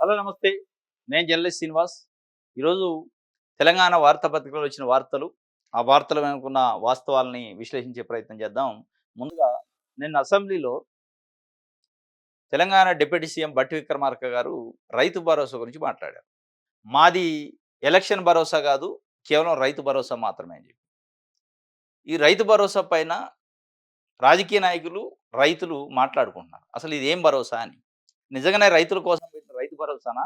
Hello నమస్తే. నేను journalist Srinivas. ఈరోజు తెలంగాణ వార్తాపత్రికలో వచ్చిన వార్తలు, ఆ వార్తల వెనుకున్న వాస్తవాల్ని విశ్లేషించే ప్రయత్నం చేద్దాం. ముందుగా నిన్న అసెంబ్లీలో తెలంగాణ డిప్యూటీ సీఎం బట్టి విక్రమార్క గారు రైతు భరోసా గురించి మాట్లాడారు. మాది ఎలక్షన్ భరోసా కాదు, కేవలం రైతు భరోసా మాత్రమే అని చెప్పి. ఈ రైతు భరోసా పైన రాజకీయ నాయకులు, రైతులు మాట్లాడుకుంటున్నారు. అసలు ఇదేం భరోసా అని. నిజంగానే రైతుల కోసం పెట్టిన రైతు భరోసానా?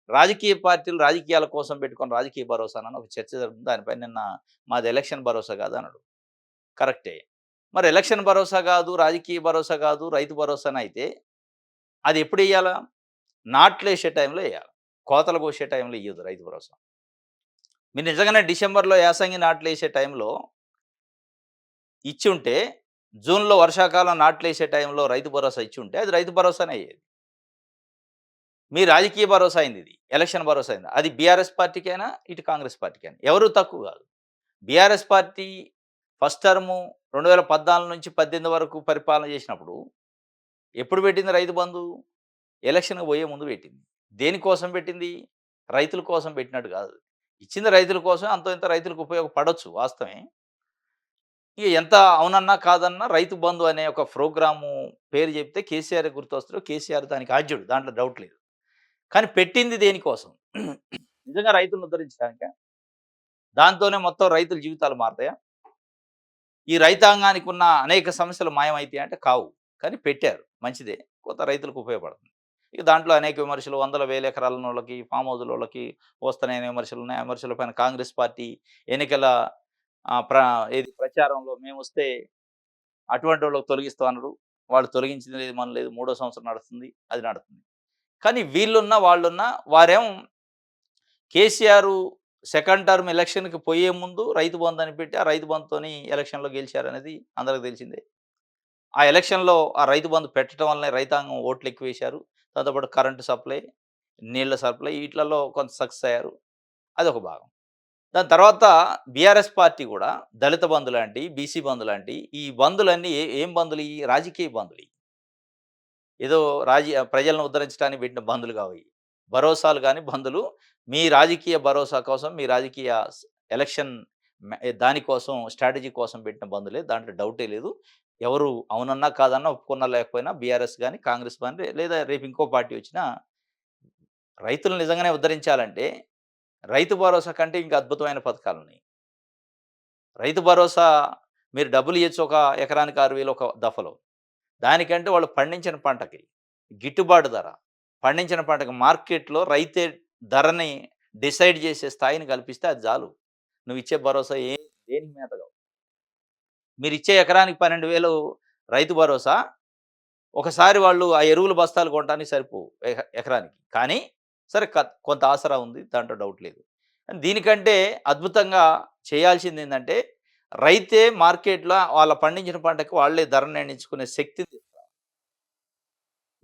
రాజకీయ పార్టీలు రాజకీయాల కోసం పెట్టుకున్న రాజకీయ భరోసానా అని ఒక చర్చ జరుగుతుంది. దానిపైన నిన్న మాది ఎలక్షన్ భరోసా కాదు అన్నాడు. కరెక్టే. మరి ఎలక్షన్ భరోసా కాదు, రాజకీయ భరోసా కాదు, రైతు భరోసానైతే అది ఎప్పుడెయ్యాలా? నాట్లేసే టైంలో ఎయ్యాల. కోతలు కోసే టైంలో ఇయ్యొద్దు రైతు భరోసా. మీరు నిజంగానే డిసెంబర్‌లో యాసంగి నాట్లేసే టైంలో ఇచ్చుంటే, జూన్‌లో వర్షాకాలం నాట్లేసే టైంలో రైతు భరోసా ఇచ్చుంటే అది రైతు భరోసానే అయ్యేది. మీ రాజకీయ భరోసా అయిందిది. ఎలక్షన్ భరోసా అయింది. అది బీఆర్ఎస్ పార్టీకైనా, ఇటు కాంగ్రెస్ పార్టీకైనా. ఎవరు తక్కువ గాదు. బీఆర్ఎస్ పార్టీ ఫస్ట్ టర్ము 2014 నుంచి 18 వరకు పరిపాలన చేసినప్పుడు ఎప్పుడు పెట్టింది రైతు బంధు? ఎలక్షన్‌కి పోయే ముందు పెట్టింది. దేనికోసం పెట్టింది? రైతుల కోసం పెట్టినట్టు గాదు. ఇచ్చింది రైతుల కోసం అంతో ఇంతో రైతులకు ఉపయోగపడొచ్చు వాస్తవమే. ఇగ ఎంత అవునన్నా, కాదన్నా రైతు బంధు అనే ఒక ప్రోగ్రాము పేరు చెప్తే కేసీఆర్ గుర్తొస్తాడు. కేసీఆర్ దానికి ఆద్యుడు. దాంట్లో డౌట్ లేదు. కానీ పెట్టింది దేనికోసం? నిజంగా రైతులను ఉద్ధరించడానికా? దాంతోనే మొత్తం రైతుల జీవితాలు మారతాయా? ఈ రైతాంగానికి ఉన్న అనేక సమస్యలు మాయమైతాయా అంటే కావు. కానీ పెట్టారు. మంచిదే. కొంత రైతులకు ఉపయోగపడుతుంది. ఇక దాంట్లో అనేక విమర్శలు, వందల వేల ఎకరాలున్నోళ్ళకి, ఫామ్ హౌజులోళ్ళకి వస్తున్నాయనే విమర్శలున్నాయి. ఆ విమర్శల పైన కాంగ్రెస్ పార్టీ ఎన్నికల ఆహ్, ప్ర ఏది ప్రచారంలో మేమొస్తే అటువంటోళ్ళకి తొలగిస్తాం అన్నారు. వాళ్ళు తొలగించింది లేదు, మన లేదు. మూడో సంవత్సరం నడుస్తుంది. అది నడుతుంది. కానీ వీళ్ళున్నా, వాళ్ళున్నా వారేమో కేసీఆర్ సెకండ్ టర్మ్ ఎలక్షన్‌కి పోయే ముందు రైతు బంధు అని పెట్టి, ఆ రైతు బంధుతోని ఎలక్షన్‌లో గెలిచారనేది అందరికి తెలిసిందే. ఆ ఎలక్షన్‌లో ఆ రైతు బంధు పెట్టడం వల్లనే రైతాంగం ఓట్లు ఎక్కువేశారు. దాంతో పాటు కరెంట్ సప్లై, నీళ్ల సప్లై ఈట్లలో కొంత సక్సెస్ అయ్యారు. అదొక భాగం. దాని తర్వాత బీఆర్ఎస్ పార్టీ గూడా దళిత బంధు లాంటి, బీసీ బంధు లాంటి ఈ బంధులన్నీ ఏం బంధులియి? రాజకీయ బంధులియి. ఏదో ప్రజలను ఉద్ధరించడానికి పెట్టిన బంధులు కావయి. భరోసాలు గాని బంధులు. మీ రాజకీయ భరోసా కోసం, మీ రాజకీయ ఎలక్షన్ దాని కోసం స్ట్రాటజీ కోసం పెట్టిన బంధులే. దాంట్లో డౌటే లేదు. ఎవరు అవునన్నా, కాదన్నా, ఒప్పుకున్నా లేకపోయినా బీఆర్ఎస్ గాని, కాంగ్రెస్ గాని లేదా రేపు ఇంకో పార్టీ వచ్చినా రైతులను నిజంగానే ఉద్ధరించాలంటే రైతు భరోసా కంటే ఇంకా అద్భుతమైన పథకాలున్నాయి. రైతు భరోసా మీరు డబ్బులియ్యొచ్చు ఒక ఎకరానికి 6,000 ఒక దఫలో. దానికంటే వాళ్ళు పండించిన పంటకి గిట్టుబాటు ధర, పండించిన పంటకి మార్కెట్‌లో రైతే ధరని డిసైడ్ చేసే స్థాయిని కల్పిస్తే అది చాలు. నువ్విచ్చే భరోసా దేనికి మేత కావు. మీరిచ్చే ఎకరానికి 12,000 రైతు భరోసా, ఒకసారి వాళ్ళు ఆ ఎరువుల బస్తాలు కొనటానికి సరిపోవు ఎకరానికి. కానీ సరే కొంత ఆసరా ఉంది. దాంట్లో డౌట్ లేదు. దీనికంటే అద్భుతంగా చేయాల్సిందేందంటే రైతే మార్కెట్‌లో వాళ్ళ పండించిన పంటకి వాళ్ళే ధర నిర్ణయించుకునే శక్తిని తీసుకురావాలి.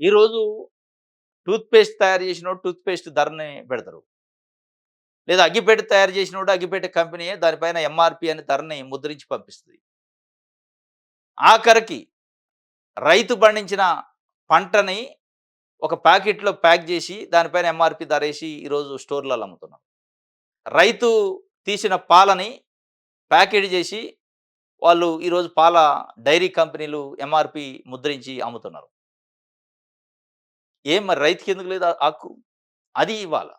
ఈరోజు టూత్ పేస్ట్ తయారు చేసినోడు టూత్ పేస్ట్ ధరని పెడతారు. లేదా అగ్గిపెట్టె తయారు చేసినోడు అగ్గిపెట్టె కంపెనీయే దానిపైన ఎంఆర్‌పీ అని ధరని ముద్రించి పంపిస్తది. ఆఖరికి రైతు పండించిన పంటని ఒక ప్యాకెట్‌లో ప్యాక్ చేసి దానిపైన ఎంఆర్‌పీ ధరేసి ఈరోజు స్టోర్‌లలో అమ్ముతున్నారు. రైతు తీసిన పాలని ప్యాకెట్ చేసి వాళ్ళు ఈరోజు పాల డైరీ కంపెనీలు ఎంఆర్‌పీ ముద్రించి అమ్ముతున్నారు. మరి రైతుకెందుకు లేదు హక్కు? అది ఇవ్వాల.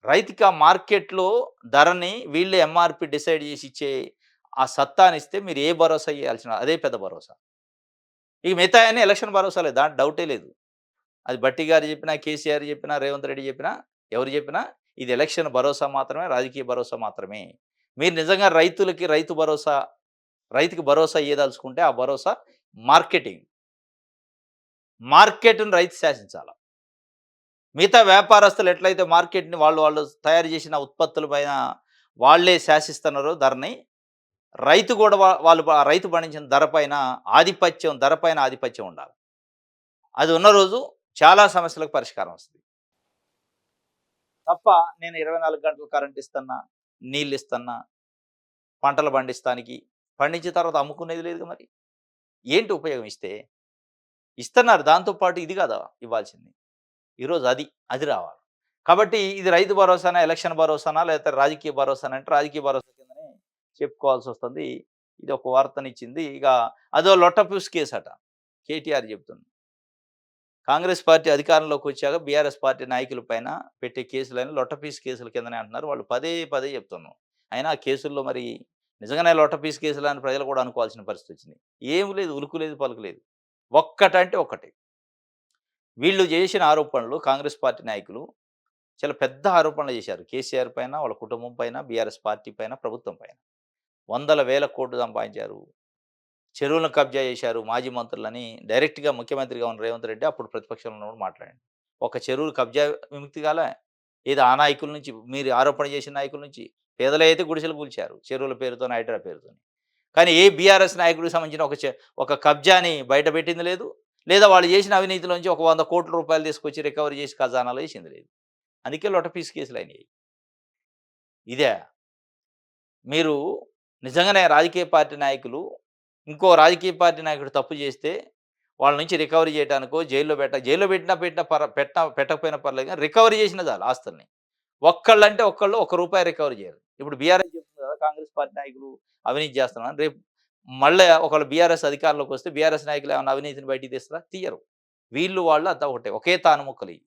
రైతుకి ఆ మార్కెట్‌లో ధరని వీళ్ళే ఎంఆర్‌పీ డిసైడ్ చేసి ఇచ్చే ఆ సత్తానిస్తే మీరు ఏ భరోసా ఇయ్యాల్సిన అదే పెద్ద భరోసా. ఇక మిగతాయన్నీ ఎలక్షన్ భరోసాలే దాంట్లో డౌటే లేదు. అది బట్టి గారు చెప్పినా, కేసీఆర్ చెప్పినా, రేవంత్ రెడ్డి చెప్పినా, ఎవరు చెప్పినా ఇది ఎలక్షన్ భరోసా మాత్రమే, రాజకీయ భరోసా మాత్రమే. మీరు నిజంగా రైతులకి రైతు భరోసా, రైతుకి భరోసా ఇయ్యదలుచుకుంటే ఆ భరోసా మార్కెటింగ్. మార్కెట్‌ని రైతు శాసించాల. మిగతా వ్యాపారస్తులు ఎట్లయితే మార్కెట్‌ని వాళ్ళు తయారు చేసిన ఉత్పత్తుల పైన వాళ్ళే శాసిస్తున్నారో ధరని, రైతు కూడా వాళ్ళు ఆ రైతు పండించిన ధర పైన ఆధిపత్యం ఉండాలి. అది ఉన్న రోజు చాలా సమస్యలకు పరిష్కారం వస్తది. తప్ప నేను 24 గంటలు కరెంట్ ఇస్తన్నా, నీళ్ళు ఇస్తన్నా, పంటలు పండిస్తానికి, పండించిన తర్వాత అమ్ముకునేది లేదుగా మరి. ఏంటి ఉపయోగం ఇస్తే? ఇస్తున్నారు దాంతో పాటు ఇది కాదా ఇవ్వాల్సింది. ఈరోజు అది రావాలి. కాబట్టి ఇది రైతు భరోసానా, ఎలక్షన్ భరోసానా, లేకపోతే రాజకీయ భరోసానా అంటే రాజకీయ భరోసా కిందనే చెప్పుకోవాల్సొస్తుంది. ఇది ఒక వార్తనిచ్చింది. ఇక అదో లొట్టపూస్ కేసట. కేటీఆర్ చెప్తుంది. కాంగ్రెస్ పార్టీ అధికారంలోకి వచ్చాక బీఆర్ఎస్ పార్టీ నాయకుల పైన పెట్టే కేసులని లొట్టపీస్ కేసుల కిందనే అంటున్నారు. వాళ్ళు పదే పదే చెప్తున్నాం. అయినా ఆ కేసుల్లో మరి నిజంగానే లొట్టపీస్ కేసులని ప్రజలు కూడా అనుకోవాల్సిన పరిస్థితి వచ్చింది. ఏమి లేదు, ఉలుకు లేదు, పలుకు లేదు. ఒక్కటంటే ఒక్కటి. వీళ్ళు చేసిన ఆరోపణలు కాంగ్రెస్ పార్టీ నాయకులు చాలా పెద్ద ఆరోపణలు చేశారు. కేసీఆర్ పైన, వాళ్ళ కుటుంబం పైన, బీఆర్ఎస్ పార్టీ పైన, ప్రభుత్వం పైన. వందల వేల కోట్లు సంపాదించారు. చెరువులను కబ్జా చేశారు మాజీ మంత్రులని డైరెక్ట్‌గా ముఖ్యమంత్రిగా ఉన్న రేవంత్ రెడ్డి అప్పుడు ప్రతిపక్షంలో ఉన్నప్పుడు మాట్లాడాడు. ఒక చెరువులు కబ్జా విముక్తి కాలే. ఏదో ఆ నాయకుల నుంచి మీరు ఆరోపణ చేసిన నాయకుల నుంచి పేదలైతే గుడిసెలు కూల్చారు. చెరువుల పేరుతోని, హైడ్రా పేరుతోని. కానీ ఏ బీఆర్ఎస్ నాయకుడికి సంబంధించిన ఒక కబ్జాని బయటపెట్టింది లేదు. లేదా వాళ్ళు చేసిన అవినీతిలోంచి ఒక 100,00,00,000 రూపాయలు తీసుకొచ్చి రికవరీ చేసి ఖజానాలో ఏసింది లేదు. అందుకే లొట్టపీస్ కేసులయినాయి. ఇదే. మీరు నిజంగానే రాజకీయ పార్టీ నాయకులు ఇంకో రాజకీయ పార్టీ నాయకుడు తప్పు చేస్తే వాళ్ళ నుంచి రికవరీ చేయడానికో జైల్లో పెట్టినా పెట్టకపోయినా పర్లేదు కానీ రికవరీ చేసినా చాలు ఆస్తుల్ని. ఒక్కళ్ళంటే ఒక్కళ్ళు ఒక్క రూపాయి రికవరీ చేయరు. ఇప్పుడు బీఆర్ఎస్ చెప్తుంది కదా! కాంగ్రెస్ పార్టీ నాయకులు అవినీతి చేస్తున్నారని. రేపు మళ్ళా ఒకవేళ బీఆర్ఎస్ అధికారంలోకి వస్తే బీఆర్ఎస్ నాయకులు ఏమన్నా అవినీతిని బయటికి తీస్తారా? తీయరు. వీళ్ళు వాళ్ళు అంతా ఒకటే. ఒకే తానుముక్కలియి.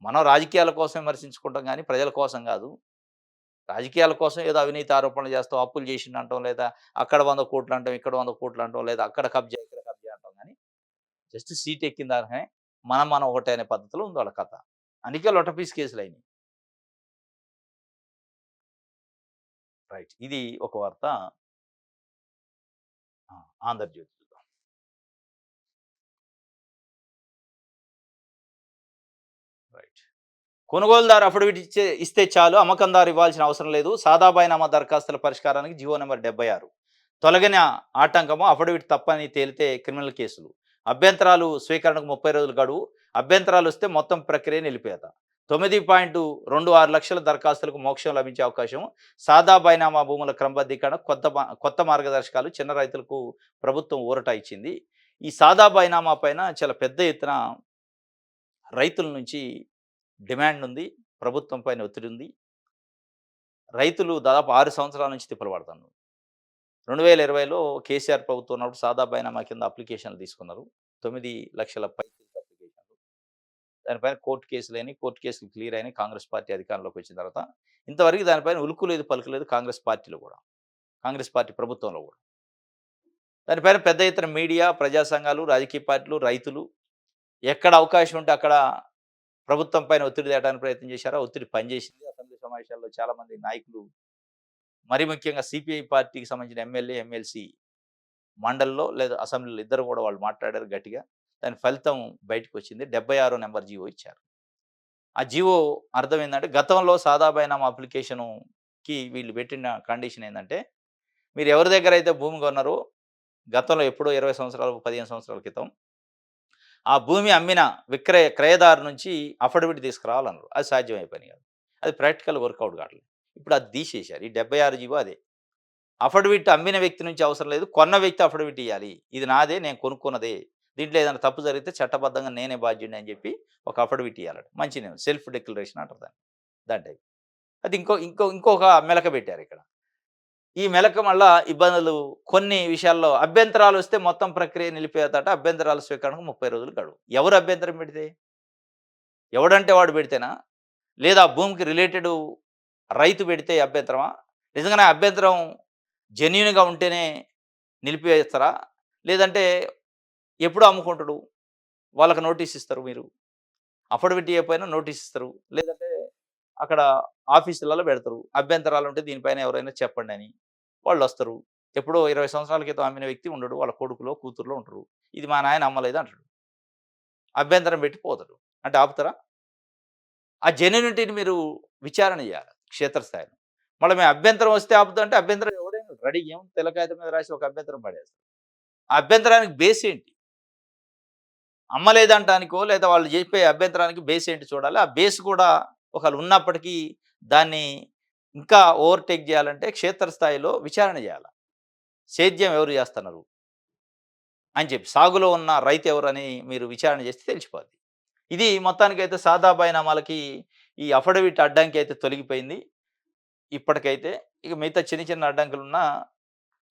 మనం రాజకీయాల కోసం విమర్శించుకుంటాం గానీ ప్రజల కోసం కాదు. రాజకీయాల కోసం ఏదో అవినీతి ఆరోపణలు చేస్తాం, అప్పులు చేసిండంటాం, లేదా అక్కడ 100,00,00,000 అంటాం, ఇక్కడ 100,00,00,000 అంటాం, లేదా అక్కడ కబ్జా, ఇక్కడ కబ్జా అంటాం గానీ, జస్ట్ సీట్ ఎక్కిన దానికనే మనం ఒకటే అనే పద్ధతిలో ఉంది వాళ్ళ కథ. అందుకే లొట్టపీస్ కేసులయినాయి. రైట్. ఇది ఒక వార్త. ఆ! 'ఆంధ్రజ్యోతి' చూద్దాం. రైట్. కొనుగోలుదారు అఫిడవిట్ ఇస్తే చాలు అమ్మకందారు ఇవ్వాల్సిన అవసరం లేదు. సాదా బైనామా దరఖాస్తుల పరిష్కారానికి జీవో నంబర్ 76. తొలగిన ఆటంకము అఫిడవిట్ తప్పని తేలితే క్రిమినల్ కేసులు. అభ్యంతరాలు స్వీకరణకు 30 రోజులు గడువు. అభ్యంతరాలు వస్తే మొత్తం ప్రక్రియ నిలిపేత. 9.26 లక్షల దరఖాస్తులకు మోక్షం లభించే అవకాశం. సాదా బైనామా భూముల క్రమబద్ధీకరణ కొత్త మార్గదర్శకాలు చిన్న రైతులకు ప్రభుత్వం ఊరట ఇచ్చింది. ఈ సాదా బైనామా పైన చాలా పెద్ద ఎత్తున రైతుల నుంచి డిమాండ్ ఉంది. ప్రభుత్వం పైన ఒత్తిడి ఉంది. రైతులు దాదాపు 6 సంవత్సరాల నుంచి తిప్పలు పడుతున్నారు. 2020లో కేసీఆర్ ప్రభుత్వం ఉన్నప్పుడు సాదా బైనామా కింద అప్లికేషన్లు తీసుకున్నారు. 9,00,000 పైచిలుకు అప్లికేషన్లు. దానిపైన కోర్టు కేసులు క్లియర్ అయినాయి కాంగ్రెస్ పార్టీ అధికారంలోకి వచ్చిన తర్వాత. ఇంతవరకు దానిపైన ఉలుకు లేదు, పలుకు లేదు కాంగ్రెస్ పార్టీలో కూడా. కాంగ్రెస్ పార్టీ ప్రభుత్వంలో కూడా. దానిపైన పెద్ద ఎత్తున మీడియా, ప్రజా సంఘాలు, రాజకీయ పార్టీలు, రైతులు ఎక్కడ అవకాశం ఉంటే అక్కడ ప్రభుత్వం పైన ఒత్తిడి తేవడానికి ప్రయత్నం చేశారు. ఆ ఒత్తిడి పనిచేసింది. అసెంబ్లీ సమావేశాల్లో చాలామంది నాయకులు మరి ముఖ్యంగా సిపిఐ పార్టీకి సంబంధించిన ఎమ్మెల్యే, ఎమ్మెల్సీ మండలిలో లేదా అసెంబ్లీలో ఇద్దరు కూడా వాళ్ళు మాట్లాడారు గట్టిగా. దాని ఫలితం బయటకొచ్చింది. 76 నంబర్ జీవో ఇచ్చారు. ఆ జీవో అర్థం ఏందంటే గతంలో సాదా బైనామా అప్లికేషన్‌కి వీళ్ళు పెట్టిన కండిషన్ ఏందంటే, మీరు ఎవరి దగ్గర అయితే భూమి కొన్నారో గతంలో ఎప్పుడో 20 సంవత్సరాలు, 15 సంవత్సరాల క్రితం ఆ భూమి అమ్మిన క్రయదారు నుంచి అఫిడవిట్ తీసుకురావాలన్నారు. అది సాధ్యమయ్యే పని కాదు. అది ప్రాక్టికల్ వర్కౌట్ కావట్లేదు. ఇప్పుడు అది తీసేశారు. ఈ 76 జీవో అదే. అఫిడవిట్ అమ్మిన వ్యక్తి నుంచి అవసరం లేదు. కొన్న వ్యక్తి అఫిడవిట్ ఇయ్యాలి. ఇది నాదే, నేను కొనుక్కున్నదే. దీంట్లో ఏదైనా తప్పు జరిగితే చట్టబద్ధంగా నేనే బాధ్యుడిని అని చెప్పి ఒక అఫిడవిట్ ఇయ్యాలట. మంచినే సెల్ఫ్ డిక్లరేషన్ అంటారు దాన్ని. దాని టైప్. అది ఇంకొక మెలక పెట్టారిక్కడ. ఈ మెలక మళ్ళా ఇబ్బందులు కొన్ని విషయాల్లో అభ్యంతరాలొస్తే మొత్తం ప్రక్రియ నిలిపేదట. అభ్యంతరాల స్వీకరణకు 30 రోజులు గడువు. ఎవరు అభ్యంతరం పెడితే? ఎవడంటే వాడు పెడితేనా? లేదా భూమికి రిలేటెడు రైతు పెడితే అభ్యంతరమా? నిజంగానే అభ్యంతరం జెన్యూన్‌గా ఉంటేనే నిలిపివేస్తారా? లేదంటే ఎప్పుడు అమ్ముకుంటాడు? వాళ్ళకి నోటీస్ ఇస్తారు మీరు. అఫిడవిట్ ఇయ్యకపోయినా నోటీస్ ఇస్తారు. లేదంటే అక్కడ ఆఫీసులలో పెడతారు. అభ్యంతరాలుంటే దీనిపైన ఎవరైనా చెప్పండని. వాళ్ళొస్తారు. ఎప్పుడో 20 సంవత్సరాల క్రితం అమ్మిన వ్యక్తి ఉండడు. వాళ్ళ కొడుకులో, కూతుర్లో ఉంటరు. ఇది మా నాయన అమ్మలేదు అంటాడు. అభ్యంతరం పెట్టి పోతాడు. అంటే ఆపుతారా? ఆ జెన్యూనిటీని మీరు విచారణ చేయాలి క్షేత్రస్థాయిలో. మళ్ళీ మేము అభ్యంతరం వస్తే ఆపుతా అంటే అభ్యంతరం ఎవడైనా రెడీ ఏముంది తెల్ల కాగితం మీద రాసి ఒక అభ్యంతరం పడేస్తారు. ఆ అభ్యంతరానికి బేస్ ఏంటి? అమ్మలేదంటానికో లేదా వాళ్ళు చెప్పే అభ్యంతరానికి బేస్ ఏంటి చూడాలి. ఆ బేస్ కూడా ఒకవేళ ఉన్నప్పటికీ దాన్ని ఇంకా ఓవర్‌టేక్ చేయాలంటే క్షేత్రస్థాయిలో విచారణ చేయాల. సేద్యం ఎవరు చేస్తున్నారు అని చెప్పి. సాగులో ఉన్న రైతు ఎవరని మీరు విచారణ చేస్తే తెలిసిపోద్ది. ఇది మొత్తానికైతే సాదా బైనామాలకి ఈ అఫిడవిట్ అడ్డంకి అయితే తొలగిపోయింది. ఇప్పటికైతే ఇక మిగతా చిన్న చిన్న అడ్డంకులున్నా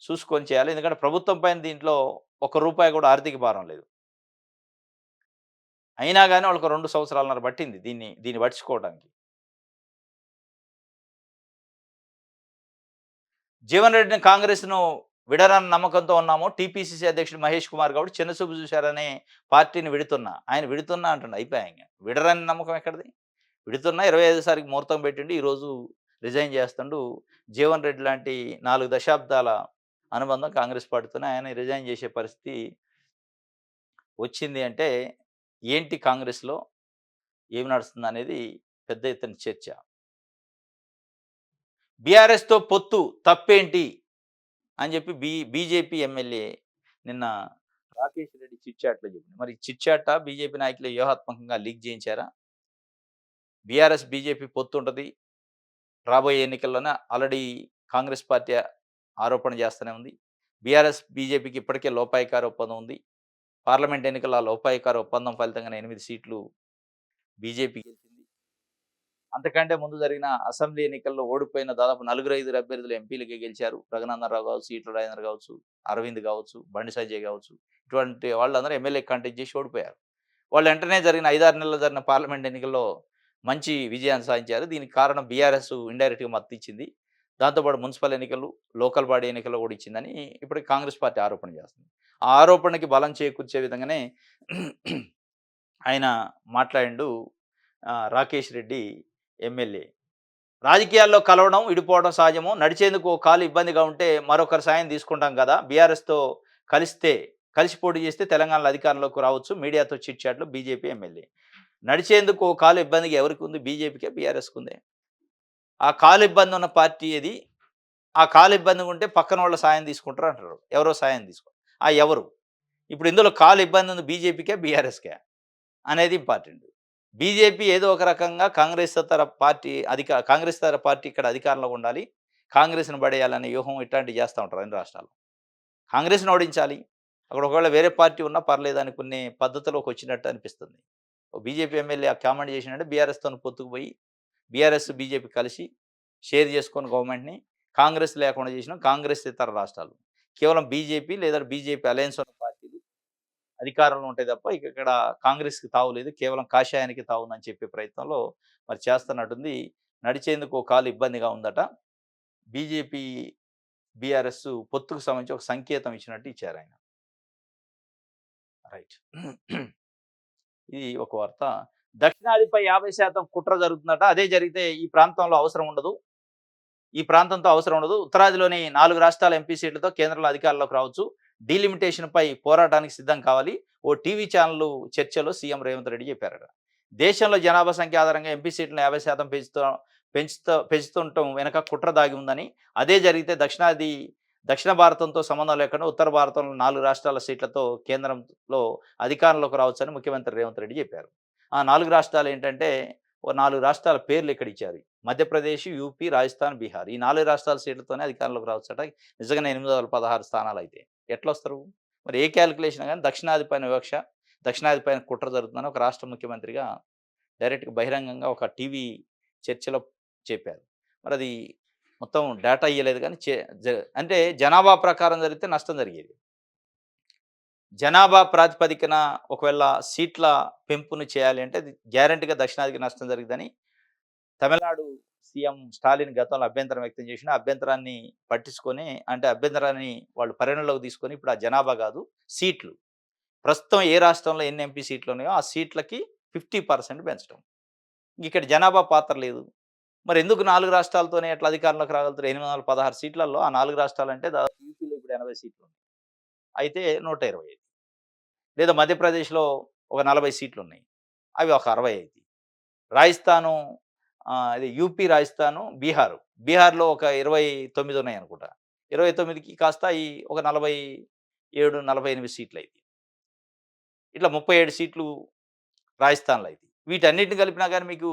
చూసుకొని చేయాలి. ఎందుకంటే ప్రభుత్వం పైన దీంట్లో ఒక్క రూపాయి కూడా ఆర్థిక భారం లేదు. అయినా గాని వాళ్ళకి 2 సంవత్సరాలన్నర పట్టింది దీన్ని పట్టించుకోవడానికి. జీవన్ రెడ్డిని కాంగ్రెస్‌ను విడరని నమ్మకంతో ఉన్నాము. టీపీసీసీ అధ్యక్షుడు మహేష్ కుమార్ గౌడ్ చిన్నచూపు చూశారని పార్టీని విడుతున్నా. ఆయన విడుతున్నా అంటుండు అయిపాయే ఇంగ. విడరని నమ్మకం ఎక్కడిది? విడుతున్నా 25 సారికి ముహూర్తం పెట్టిండు. ఈరోజు రిజైన్ చేస్తుండు. జీవన్ రెడ్డి లాంటి 4 దశాబ్దాల అనుబంధం కాంగ్రెస్ పార్టీతోనే ఆయన రిజైన్ చేసే పరిస్థితి వచ్చింది అంటే ఏంటి కాంగ్రెస్‌లో ఏమి నడుస్తుందనేది పెద్ద ఎత్తున చర్చ. బీఆర్ఎస్‌తో పొత్తు తప్పేంటి? అని చెప్పి బీజేపీ ఎమ్మెల్యే నిన్న రాకేష్ రెడ్డి చిట్ చాట్‌లో చెప్పిండు. మరి చిట్ చాటా బీజేపీ నాయకులు వ్యూహాత్మకంగా లీక్ చేయించారా? బీఆర్ఎస్, బీజేపీ పొత్తుంటది. రాబోయే ఎన్నికల్లోనే ఆల్రెడీ కాంగ్రెస్ పార్టీ ఆరోపణ చేస్తూనే ఉంది. బీఆర్ఎస్, బీజేపీకి ఇప్పటికే లోపాయికార ఒప్పందం ఉంది. పార్లమెంట్ ఎన్నికల్లో ఆ లోపాయికార ఒప్పందం ఫలితంగానే 8 సీట్లు బీజేపీ గెలిచింది. అంతకంటే ముందు జరిగిన అసెంబ్లీ ఎన్నికల్లో ఓడిపోయిన దాదాపు 4, 5 అభ్యర్థులు ఎంపీలుగా గెలిచారు. రఘునందనరావు కావచ్చు, ఈటెల రాజేందర్ కావచ్చు, అరవింద్ కావచ్చు, బండి సంజయ్ కావచ్చు. ఇటువంటి వాళ్ళందరూ ఎమ్మెల్యే కంటెస్ట్ చేసి ఓడిపోయారు. వాళ్ళు వెంటనే జరిగిన 5, 6 నెలల్లో జరిగిన పార్లమెంట్ ఎన్నికల్లో మంచి విజయాన్ని సాధించారు. దీనికి కారణం బీఆర్ఎస్ ఇండైరెక్ట్‌గా మద్దతిచ్చింది. దాంతో పాటు మున్సిపల్ ఎన్నికలు, లోకల్ బాడీ ఎన్నికల్లో కూడా ఇచ్చిందని ఇప్పటికి కాంగ్రెస్ పార్టీ ఆరోపణ చేస్తుంది. ఆ ఆరోపణకి బలం చేకూర్చే విధంగానే ఆయన మాట్లాడిండు రాకేష్ రెడ్డి ఎమ్మెల్యే. రాజకీయాల్లో కలవడం, విడిపోవడం సహజము. నడిచేందుకు ఓ కాలు ఇబ్బందిగా ఉంటే మరొకరి సాయం తీసుకుంటాం కదా! బీఆర్ఎస్‌తో కలిసి పోటీ చేస్తే తెలంగాణలో అధికారంలోకి రావచ్చు. మీడియాతో చిట్ చాట్‌లో బీజేపీ ఎమ్మెల్యే. నడిచేందుకు ఓ కాలు ఇబ్బందిగా ఎవరికుంది? బీజేపీకా? బీఆర్ఎస్‌కుందే. ఆ కాలు ఇబ్బంది ఉన్న పార్టీ ఏది? ఆ కాలు ఇబ్బందిగా ఉంటే పక్కనోళ్ళ సాయం తీసుకుంటారు అంటారు. ఎవరో సాయం తీసుకో ఎవరు? ఇప్పుడు ఇందులో కాలు ఇబ్బంది ఉంది బీజేపీకా? బీఆర్ఎస్‌కా? అనేది ఇంపార్టెంట్. బీజేపీ ఏదో ఒక రకంగా కాంగ్రెస్ తర పార్టీ ఇక్కడ అధికారంలో ఉండాలి. కాంగ్రెస్‌ని పడేయాలనే వ్యూహం ఇట్లాంటివి చేస్తా ఉంటారు అన్ని రాష్ట్రాల్లో. కాంగ్రెస్‌ని ఓడించాలి. అక్కడ ఒకవేళ వేరే పార్టీ ఉన్నా పర్లేదు అనుకునే పద్ధతిలోకి వచ్చినట్టు అనిపిస్తుంది. బీజేపీ ఎమ్మెల్యే ఆ కామెంట్ చేసిండంటే బీఆర్ఎస్‌తోని పొత్తుకు పోయి బీఆర్ఎస్, బీజేపీ కలిసి షేర్ చేసుకొని గవర్నమెంట్‌ని కాంగ్రెస్ లేకుండా చేసినాం. కాంగ్రెస్ ఇతర రాష్ట్రాలు. కేవలం బీజేపీ లేదా బీజేపీ అలయన్స్ ఉన్న పార్టీలు అధికారంలో ఉంటాయి తప్ప ఇక ఇక్కడ కాంగ్రెస్‌కి తావు లేదు. కేవలం కాషాయానికి తావుందని చెప్పే ప్రయత్నంలో మరి చేస్తున్నట్టుంది. నడిచేందుకు ఒక కాలు ఇబ్బందిగా ఉందట. బీజేపీ, బీఆర్ఎస్ పొత్తుకు సంబంధించి ఒక సంకేతం ఇచ్చినట్టు ఇచ్చారాయన. రైట్. ఇది ఒక వార్త. దక్షిణాదిపై 50% కుట్ర జరుగుతుందట. అదే జరిగితే ఈ ప్రాంతంలో అవసరం ఉండదు. ఈ ప్రాంతంతో అవసరం ఉండదు. ఉత్తరాదిలోని 4 రాష్ట్రాల ఎంపీ సీట్లతో కేంద్రంలో అధికారంలోకి రావచ్చు. డీలిమిటేషన్‌పై పోరాటానికి సిద్ధం కావాలి. ఓ టీవీ ఛానల్ చర్చలో సీఎం రేవంత్ రెడ్డి చెప్పారట. దేశంలో జనాభా సంఖ్య ఆధారంగా ఎంపీ సీట్లను 50% పెంచుతుండటం వెనక కుట్ర దాగి ఉందని, అదే జరిగితే దక్షిణ భారతంతో సంబంధం లేకుండా ఉత్తర భారతంలో 4 రాష్ట్రాల సీట్లతో కేంద్రంలో అధికారంలోకి రావచ్చని ముఖ్యమంత్రి రేవంత్ రెడ్డి చెప్పారు. ఆ 4 రాష్ట్రాలు ఏంటంటే, ఓ 4 రాష్ట్రాల పేర్లు ఇక్కడ ఇచ్చారు. మధ్యప్రదేశ్, యూపీ, రాజస్థాన్, బీహార్. ఈ 4 రాష్ట్రాల సీట్లతోనే అధికారంలోకి రావచ్చట. నిజంగానే 816 స్థానాలయితే. ఎట్లొస్తారు? మరి ఏ కాలిక్యులేషన్ గాని దక్షిణాది పైన వివక్ష, దక్షిణాది పైన కుట్ర జరుగుతుందని ఒక రాష్ట్ర ముఖ్యమంత్రిగా డైరెక్ట్‌గా బహిరంగంగా ఒక టీవీ చర్చలో చెప్పారు. మరది మొత్తం డేటా ఇయ్యలేదు గానీ అంటే జనాభా ప్రకారం జరిగితే నష్టం జరిగేది. జనాభా ప్రాతిపదికన ఒకవేళ సీట్ల పెంపుని చేయాలి అంటే అది గ్యారంటీగా దక్షిణాదికి నష్టం జరిగిద్దని తమిళనాడు సీఎం స్టాలిన్ గతంలో అభ్యంతరం వ్యక్తం చేసినా, అభ్యంతరాన్ని పట్టించుకొని అంటే అభ్యంతరాన్ని వాళ్ళు పరిగణలోకి తీసుకొని ఇప్పుడు ఆ జనాభా కాదు సీట్లు. ప్రస్తుతం ఏ రాష్ట్రంలో ఎన్ని ఎంపీ సీట్లు ఉన్నాయో ఆ సీట్లకి 50% పెంచడం. ఇక్కడ జనాభా పాత్ర లేదు. మరి ఎందుకు 4 రాష్ట్రాలతోనే ఎట్లా అధికారంలోకి రాగలుగుతారు? 816 సీట్లలో ఆ 4 రాష్ట్రాలంటే దాదాపు యూపీలో ఇప్పుడు 80 సీట్లు. అయితే 125. లేదా మధ్యప్రదేశ్‌లో ఒక 40 సీట్లున్నాయి. అవి ఒక 60 అయితాయి. రాజస్థాను ఇది యూపీ, రాజస్థాను, బీహారు. బీహార్‌లో ఒక 29 ఉన్నాయనుకుంటా. 29కి కాస్త ఒక 47, 48 సీట్లయితాయి. ఇట్లా 37 సీట్లు రాజస్థాన్‌లో అయితాయి. వీటన్నిటిని కలిపినా గాని మీకు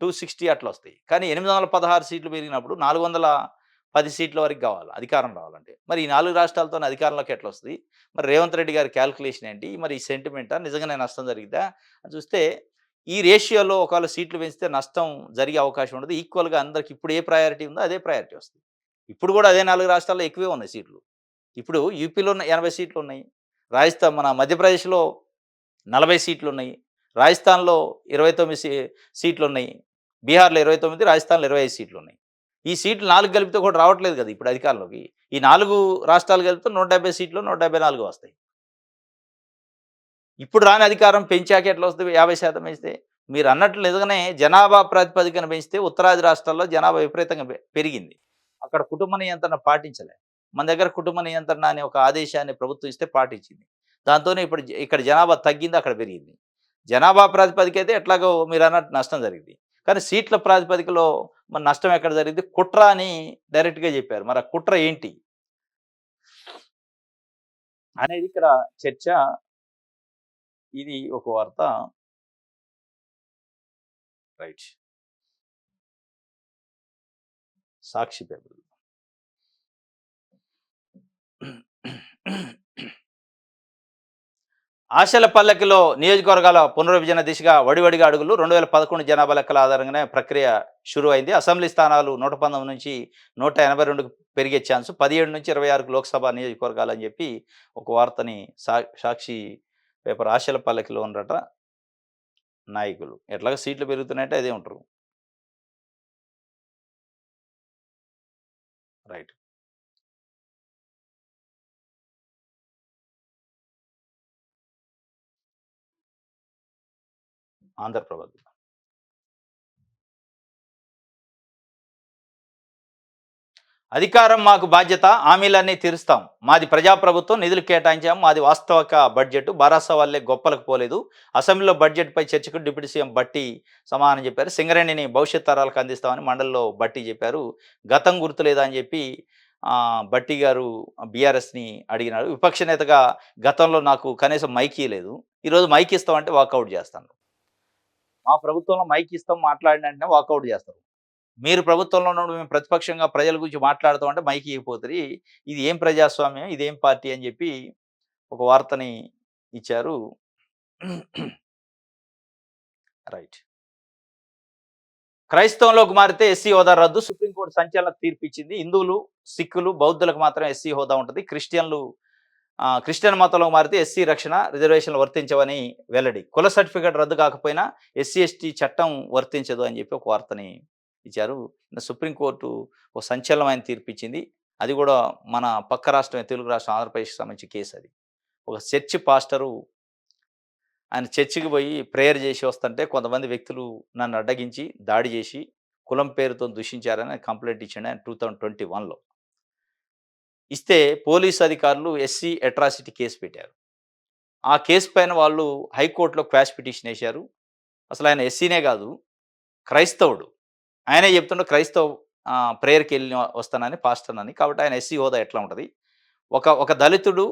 260 అట్లొస్తాయి. కానీ 816 సీట్లు పెరిగినప్పుడు 410 సీట్ల వరకు కావాలి అధికారం రావాలంటే. మరి ఈ 4 రాష్ట్రాలతోని అధికారంలోకి ఎట్లొస్తది? మరి రేవంత్ రెడ్డి గారి కాలిక్యులేషన్ ఏంటి? మరి ఈ సెంటిమెంటా? నిజంగానే నష్టం జరిగిద్దా? అని చూస్తే ఈ రేషియోలో ఒకవేళ సీట్లు పెంచితే నష్టం జరిగే అవకాశం ఉండదు. ఈక్వల్‌గా అందరికి ఇప్పుడు ఏ ప్రయారిటీ ఉందో అదే ప్రయారిటీ వస్తుంది. ఇప్పుడు కూడా అదే 4 రాష్ట్రాల్లో ఎక్కువే ఉన్నాయి సీట్లు. ఇప్పుడు యూపీలో 80 సీట్లున్నాయి. రాజస్థాన్ మన మధ్యప్రదేశ్‌లో 40 సీట్లున్నాయి. రాజస్థాన్‌లో 29 సీట్లున్నాయి. బీహార్‌లో 29, రాజస్థాన్‌లో 25 సీట్లున్నాయి. ఈ సీట్లు 4 కలిపితే కూడా రావట్లేదు కదా! ఇప్పుడు అధికారంలోకి. ఈ 4 రాష్ట్రాలు కలిపితే 170 సీట్లు, 174 వస్తాయి. ఇప్పుడు రాని అధికారం పెంచాక ఎట్లా వస్తది 50% పెంచితే? మీరన్నట్లు నిజంగానే జనాభా ప్రాతిపదికన పెంచితే ఉత్తరాది రాష్ట్రాల్లో జనాభా విపరీతంగా పెరిగింది. అక్కడ కుటుంబ నియంత్రణ పాటించలే. మన దగ్గర కుటుంబ నియంత్రణ అనే ఒక ఆదేశాన్ని ప్రభుత్వం ఇస్తే పాటించింది. దాంతోనే ఇప్పుడు ఇక్కడ జనాభా తగ్గింది, అక్కడ పెరిగింది. జనాభా ప్రాతిపదిక అయితే ఎట్లాగో మీరన్నట్టు నష్టం జరిగింది. కానీ సీట్ల ప్రాతిపదికలో మరి నష్టం ఎక్కడ జరిగింది? కుట్ర అని డైరెక్ట్‌గా చెప్పారు. మరి ఆ కుట్ర ఏంటి? అనేది ఇక్కడ చర్చ. ఇది ఒక వార్త. రైట్. సాక్షి పేపర్. ఆశల పల్లకిలో నియోజకవర్గాల పునర్విభజన దిశగా వడివడిగా అడుగులు. 2011 జనాభా లెక్కల ఆధారంగానే ప్రక్రియ షురువైంది. అసెంబ్లీ స్థానాలు 119 నుంచి 182కు పెరిగే ఛాన్స్. 17 నుంచి 26కు లోక్సభ నియోజకవర్గాలు అని చెప్పి ఒక వార్తని సాక్షి పేపర్. ఆశల పల్లకిలో ఉండట నాయకులు. ఎట్లాగో సీట్లు పెరుగుతున్నాయంటే అదే ఉంటారు. రైట్. ఆంధ్రప్రభ. అధికారం మాకు బాధ్యత, హామీలన్నీ తీరుస్తాం. మాది ప్రజాప్రభుత్వం, నిధులు కేటాయించాం. మాది వాస్తవిక బడ్జెట్. భరోసా వల్లే గొప్పలకు పోలేదు. అసెంబ్లీలో బడ్జెట్‌పై చర్చకు డిప్యూటీ సీఎం భట్టి సమాధానం చెప్పారు. సింగరేణిని భవిష్యత్ తరాలకు అందిస్తామని మండలిలో భట్టి చెప్పారు. గతం గుర్తులేదా అని చెప్పి భట్టి గారు బీఆర్ఎస్‌ని అడిగినారు. విపక్ష నేతగా గతంలో నాకు కనీసం మైక్ ఇయ్యలేదు. ఈరోజు మైక్ ఇస్తామంటే వాకౌట్ చేస్తాను. మా ప్రభుత్వంలో మైక్ ఇస్తాం మాట్లాడిన వెంటనే వాకౌట్ చేస్తారు. మీరు ప్రభుత్వంలో ఉన్నప్పుడు మేము ప్రతిపక్షంగా ప్రజల గురించి మాట్లాడతాం అంటే మైక్ ఇవ్వకపోతుంది. ఇది ఏం ప్రజాస్వామ్యం, ఇదేం పార్టీ అని చెప్పి ఒక వార్తని ఇచ్చారు. రైట్. క్రైస్తవంలోకి మారితే ఎస్సీ హోదా రద్దు. సుప్రీంకోర్టు సంచలన తీర్పు ఇచ్చింది. హిందువులు, సిక్కులు, బౌద్ధులకు మాత్రం ఎస్సీ హోదా ఉంటుంది. క్రిస్టియన్ మతంలోకి మారితే ఎస్సీ రక్షణ రిజర్వేషన్లు వర్తించవని వెల్లడి. కుల సర్టిఫికేట్ రద్దు కాకపోయినా ఎస్సీ, ఎస్టీ చట్టం వర్తించదు అని చెప్పి ఒక వార్తని ఇచ్చారు. సుప్రీంకోర్టు ఒక సంచలనమైన తీర్పు ఇచ్చింది. అది కూడా మన పక్క రాష్ట్రమే, తెలుగు రాష్ట్రం ఆంధ్రప్రదేశ్‌కి సంబంధించిన కేసు అది. ఒక చర్చి పాస్టరు ఆయన చర్చికి పోయి ప్రేయర్ చేసి వస్తుంటే కొంతమంది వ్యక్తులు నన్ను అడ్డగించి దాడి చేసి కులం పేరుతో దూషించారని కంప్లైంట్ ఇచ్చిండు ఆయన 2021లో. ఇస్తే పోలీసు అధికారులు ఎస్సీ అట్రాసిటీ కేసు పెట్టారు. ఆ కేసు పైన వాళ్ళు హైకోర్టులో క్వాష్ పిటిషన్ ఏశారు. అసలు ఆయన ఎస్సీనే కాదు, క్రైస్తవుడు. ఆయనే చెప్తుండు క్రైస్తవ ప్రేయర్‌కెళ్ళి వస్తానని పాస్టర్‌నని. కాబట్టి ఆయన ఎస్సీ హోదా ఎట్లా ఉంటది? ఒక దళితుడు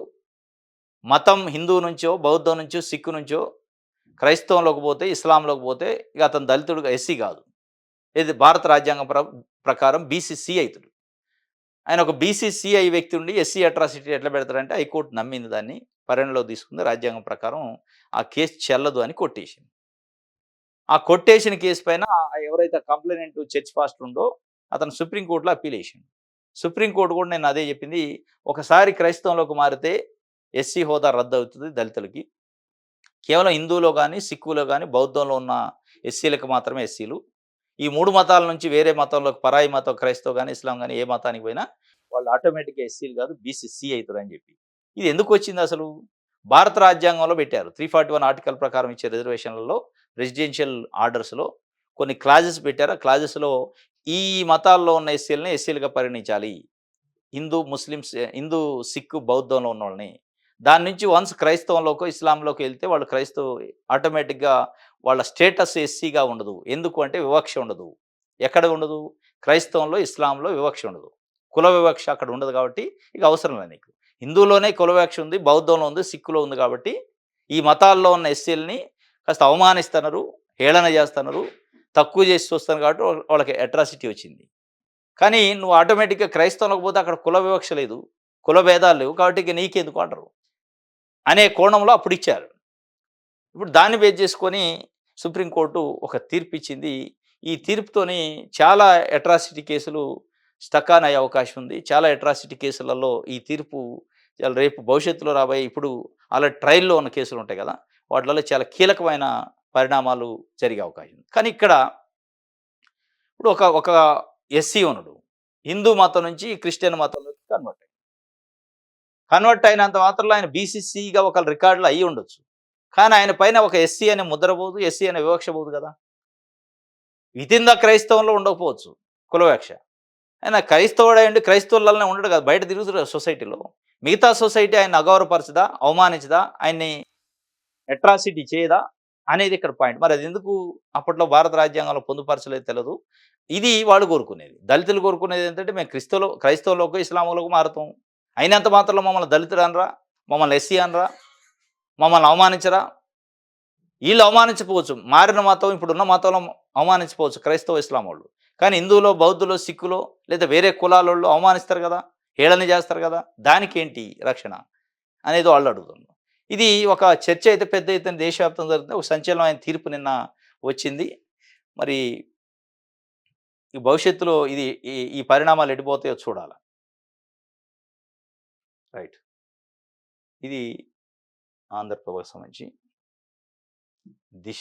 మతం హిందూ నుంచో, బౌద్ధం నుంచో, సిక్కు నుంచో క్రైస్తవంలోకి పోతే, ఇస్లాంలోకి పోతే ఇక అతను దళితుడుగా ఎస్సీ కాదు. ఇది భారత రాజ్యాంగం ప్రకారం బీసీ అయితుడు. ఆయన ఒక బీసీసీఐ వ్యక్తి ఉండి ఎస్సీ అట్రాసిటీ ఎట్లా పెడతారంటే హైకోర్టు నమ్మింది, దాన్ని పరిగణలోకి తీసుకుంది. రాజ్యాంగం ప్రకారం ఆ కేసు చెల్లదు అని కొట్టేసింది. ఆ కొట్టేసిన కేసు పైన ఎవరైతే కంప్లైనెంట్ చర్చ్ పాస్టర్ ఉందో అతను సుప్రీంకోర్టులో అప్పీల్ చేసిండు. సుప్రీంకోర్టు కూడా నేను అదే చెప్పింది. ఒకసారి క్రైస్తవంలోకి మారితే ఎస్సీ హోదా రద్దు అవుతుంది దళితులకి. కేవలం హిందువులో కానీ, సిక్కులో కానీ, బౌద్ధంలో ఉన్న ఎస్సీలకు మాత్రమే ఎస్సీలు. ఈ 3 మతాల నుంచి వేరే మతంలోకి పరాయి మతం క్రైస్తవ గాని, ఇస్లాం గాని ఏ మతానికి పోయినా వాళ్ళు ఆటోమేటిక్‌గా ఎస్సీలు కాదు బీసీ అయితారని చెప్పి. ఇది ఎందుకు వచ్చింది అసలు? భారత రాజ్యాంగంలో పెట్టారు. 341 ఆర్టికల్ ప్రకారం ఇచ్చే రిజర్వేషన్‌లలో రెసిడెన్షియల్ ఆర్డర్స్‌లో కొన్ని క్లాజెస్ పెట్టారు. ఆ క్లాజెస్‌లో ఈ మతాల్లో ఉన్న ఎస్సీలని ఎస్సీలుగా పరిగణించాలి. హిందూ, సిక్కు, బౌద్ధంలో ఉన్నోళ్ళని. దాని నుంచి వన్స్ క్రైస్తవంలోకో, ఇస్లాంలోకి వెళ్తే వాళ్ళు ఆటోమేటిక్‌గా వాళ్ళ స్టేటస్ ఎస్సీగా ఉండదు. ఎందుకు అంటే వివక్ష ఉండదు. ఎక్కడ ఉండదు? క్రైస్తవంలో, ఇస్లాంలో వివక్ష ఉండదు. కుల వివక్ష అక్కడ ఉండదు కాబట్టి ఇక అవసరం లేదు నీకు. హిందువులోనే కుల వివక్ష ఉంది, బౌద్ధంలో ఉంది, సిక్కులో ఉంది కాబట్టి ఈ మతాల్లో ఉన్న ఎస్సీలని కాస్త అవమానిస్తున్నారు, హేళన చేస్తున్నారు, తక్కువ చేసి చూస్తున్నారు కాబట్టి వాళ్ళకి అట్రాసిటీ వచ్చింది. కానీ నువ్వు ఆటోమేటిక్‌గా క్రైస్తవంలోకి పోతే అక్కడ కుల వివక్ష లేదు, కుల భేదాలు లేవు కాబట్టి ఇక నీకెందుకు అంటారు అనే కోణంలో అప్పుడు ఇచ్చారు. ఇప్పుడు దాన్ని బేస్ చేసుకొని సుప్రీంకోర్టు ఒక తీర్పు ఇచ్చింది. ఈ తీర్పుతోని చాలా అట్రాసిటీ కేసులు స్టక్ ఆన్ అయ్యే అవకాశం ఉంది. చాలా అట్రాసిటీ కేసులలో ఈ తీర్పు రేపు భవిష్యత్తులో రాబోయే ఇప్పుడు ఆల్రెడీ ట్రయల్‌లో ఉన్న కేసులు ఉంటాయి కదా! వాటిలలో చాలా కీలకమైన పరిణామాలు జరిగే అవకాశం ఉంది. కానీ ఇక్కడ ఇప్పుడు ఒక ఒక ఎస్సీ ఉన్నడు. హిందూ మతం నుంచి క్రిస్టియన్ మతంలోకి కన్వర్ట్ అయ్యాడు. కన్వర్ట్ అయినంత మాత్రంలో ఆయన బీసీసీగా ఒక రికార్డులో అయ్యి ఉండొచ్చు. కానీ ఆయన పైన ఒక ఎస్సీ అనే ముద్ర పోదు, ఎస్సీ అనే వివక్ష పోదు కదా! వితిన్ ద క్రైస్తవంలో ఉండకపోవచ్చు కులవివక్ష. ఆయన క్రైస్తవుడయ్యుండి క్రైస్తవులనే ఉండడు కదా! బయట తిరుగుతాడు కదా సొసైటీలో. మిగతా సొసైటీ ఆయన్ని అగౌరవపరచదా? అవమానించదా? ఆయన్ని అట్రాసిటీ చేయదా? అనేది ఇక్కడ పాయింట్. మరి అది ఎందుకు అప్పట్లో భారత రాజ్యాంగంలో పొందుపరచలేదో తెలదు. ఇది వాళ్ళు కోరుకునేది. దళితులు కోరుకునేది ఏంటంటే మేము క్రైస్తవులోకో, ఇస్లాములోకో మారుతాం. అయినంత మాత్రంలో మమ్మల్ని దళితుడు అనరా? మమ్మల్ని ఎస్సీ అనరా? మమ్మల్ని అవమానించరా? ఈళ్ళు అవమానించకపోవచ్చు. మారిన మతం ఇప్పుడున్న మతంలో అవమానించకపోవచ్చు క్రైస్తవ, ఇస్లామోళ్ళు. కానీ హిందువులో, బౌద్ధులో, సిక్కులో లేదా వేరే కులాలోళ్ళు అవమానిస్తారు గదా! హేళన చేస్తారు గదా! దానికేంటి రక్షణ? అనేది వాళ్ళు అడుగుతున్నారు. ఇది ఒక చర్చ అయితే పెద్ద ఎత్తున దేశవ్యాప్తంగా జరుగుతుంది. ఒక సంచలనమైన తీర్పు నిన్న వచ్చింది. మరి ఈ భవిష్యత్తులో ఇది ఈ ఈ పరిణామాలు ఎటుపోతాయో చూడాల. రైట్. ఇది ఆంధ్రప్రభకు సంబంధించి దిశ